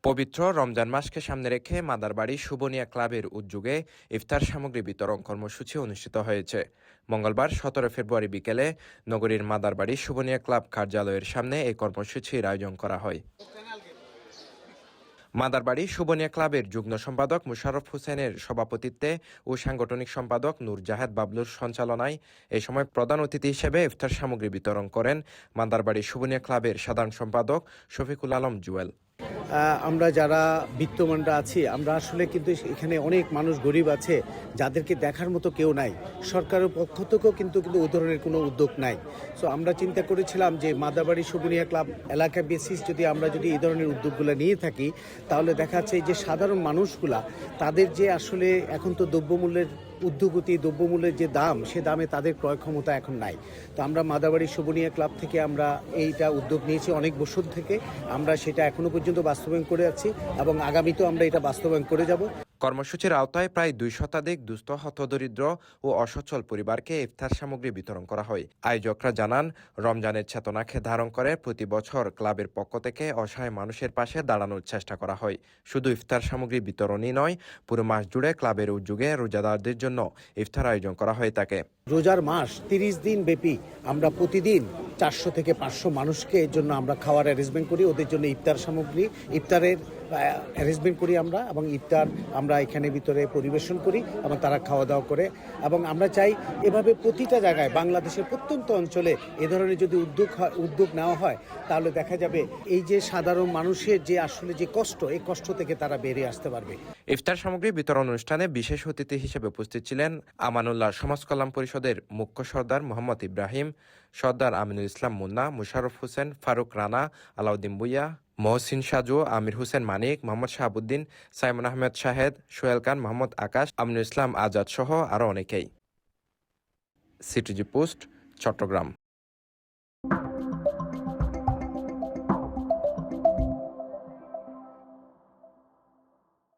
পবিত্র রমজান মাসকে সামনে রেখে মাদারবাড়ি শুভনিয়া ক্লাবের উদ্যোগে ইফতার সামগ্রী বিতরণ কর্মসূচি অনুষ্ঠিত হয়েছে। মঙ্গলবার 17 ফেব্রুয়ারি বিকেলে নগরীর মাদারবাড়ি শুভনিয়া ক্লাব কার্যালয়ের সামনে এই কর্মসূচির আয়োজন করা হয়। মাদারবাড়ি শুভনিয়া ক্লাবের যুগ্ম সম্পাদক মুশাররফ হোসেনের সভাপতিত্বে ও সাংগঠনিক সম্পাদক নূর জাহেদ বাবলুর সঞ্চালনায় এই সময় প্রধান অতিথি হিসেবে ইফতার সামগ্রী বিতরণ করেন মাদারবাড়ি শুভনিয়া ক্লাবের সাধারণ সম্পাদক শফিকুল আলম জুয়েল। আমরা যারা বিত্তমানরা আছি, আমরা আসলে কিন্তু এখানে অনেক মানুষ গরিব আছে যাদেরকে দেখার মতো কেউ নাই। সরকারের পক্ষ থেকেও কিন্তু ওই ধরনের কোনো উদ্যোগ নাই। সো আমরা চিন্তা করেছিলাম যে মাদারবাড়ি শুভনিয়া ক্লাব এলাকা বেসিস যদি আমরা এই ধরনের উদ্যোগগুলো নিয়ে থাকি, তাহলে দেখা যাচ্ছে যে সাধারণ মানুষগুলা তাদের যে আসলে এখন তো দ্রব্যমূল্যের ঊর্ধ্বগতি, দ্রব্যমূল্যের যে দাম, সে দামে তাদের ক্রয় ক্ষমতা এখন নাই। তো আমরা মাদারবাড়ি শুভনিয়া ক্লাব থেকে আমরা এইটা উদ্যোগ নিয়েছি অনেক বছর থেকে। আমরা সেটা এখনো পর্যন্ত বাস্তবায়ন করে আছি এবং আগামীতেও আমরা এটা বাস্তবায়ন করে যাব। কর্মসূচির আওতায় প্রায় 2 শতাধিক দুস্থ হতদরিদ্র ও অসচ্ছল পরিবারকে ইফতার সামগ্রী বিতরণ করা হয়। আয়োজকরা জানান, রমজানের চেতনাকে ধারণ করে প্রতি বছর ক্লাবের পক্ষ থেকে অসহায় মানুষের পাশে দাঁড়ানোর চেষ্টা করা হয়। শুধু ইফতার সামগ্রী বিতরণই নয়, পুরো মাস জুড়ে ক্লাবের উদ্যোগে রোজাদারদের জন্য ইফতার আয়োজন করা হয়ে থাকে। রোজার মাস 30 দিন ব্যাপী আমরা প্রতিদিন 400 থেকে 500 মানুষকে এর জন্য আমরা খাওয়ার অ্যারেঞ্জমেন্ট করি, ওদের জন্য ইফতার সামগ্রী, ইফতারের অ্যারেঞ্জমেন্ট করি আমরা, এবং ইফতার আমরা এখানে ভিতরে পরিবেশন করি এবং তারা খাওয়া দাওয়া করে। এবং আমরা চাই এভাবে প্রতিটা জায়গায় বাংলাদেশের প্রত্যন্ত অঞ্চলে এ ধরনের যদি উদ্যোগ নেওয়া হয়, তাহলে দেখা যাবে এই যে সাধারণ মানুষের যে আসলে যে কষ্ট, এই কষ্ট থেকে তারা বেরিয়ে আসতে পারবে। ইফতার সামগ্রী বিতরণ অনুষ্ঠানে বিশেষ অতিথি হিসেবে উপস্থিত ছিলেন আমানুল্লাহ সমাজ কল্যাণ পরিষদের মুখ্য সর্দার মোহাম্মদ ইব্রাহিম, সর্দার আমিনুল ইসলাম মুন্না, মুশাররফ হোসেন, ফারুক রানা, আলাউদ্দিন বুইয়া, মহসিন সাজু, আমির হোসেন মানিক, মোহাম্মদ শাহাবুদ্দিন, সাইমন আহমেদ শাহেদ, সোহেল খান, মোহাম্মদ আকাশ, আমিনুল ইসলাম আজাদ সহ আরও অনেকেই। CTG post, Chittagong.